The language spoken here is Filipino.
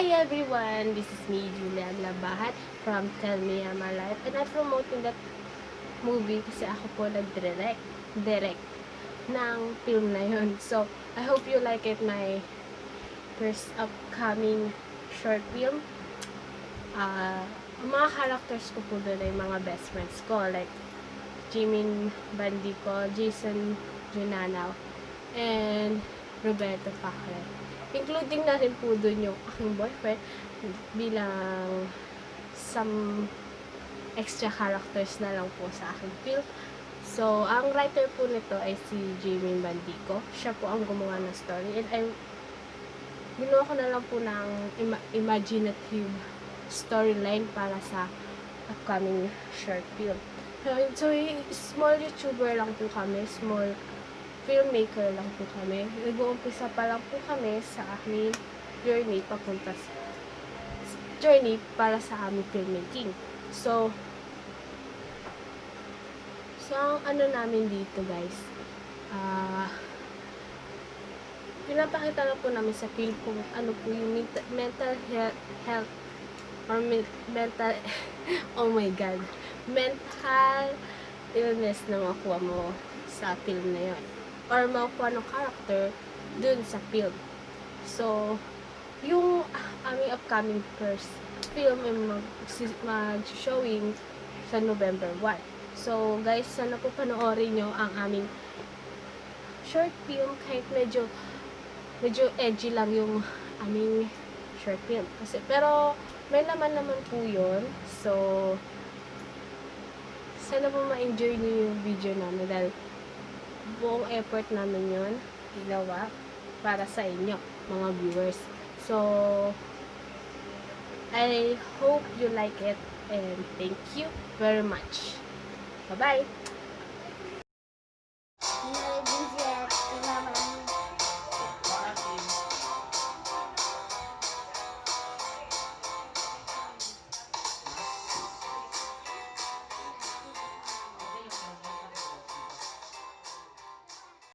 Hi everyone! This is me, Julia Aglabahat from Tell Me I'm Alive, and I'm promoting that movie kasi ako po nag-direct ng film na yun. So, I hope you like it, my first upcoming short film. Ang mga characters ko po doon ay mga best friends ko, like Jimin Bandico, Jason Junanao, and Roberto Pacre. Including na rin po dun yung aking boyfriend bilang some extra characters na lang po sa aking film. So, ang writer po nito ay si Jimin Bandico. Siya po ang gumawa ng story. And ginawa ko na lang po ng imaginative storyline para sa upcoming short film. So, small YouTuber lang po kami. Small filmmaker lang po kami. Nag-uumpisa pa lang po kami sa aming journey para sa aming filmmaking. So ang ano namin dito, guys, pinapakita na po namin sa film kung ano po yung mental health or mental oh my god, mental illness na makuha mo sa film na yun, or makuha ng character dun sa film. So, yung aming upcoming first film ay mag-showing sa November 1. So, guys, sana po panoorin nyo ang aming short film, kahit medyo edgy lang yung aming short film. Pero, may laman naman po yun. So, sana po ma-enjoy nyo yung video namin dahil buong effort namin yun ginawa para sa inyo, mga viewers. So, I hope you like it and thank you very much. Bye-bye!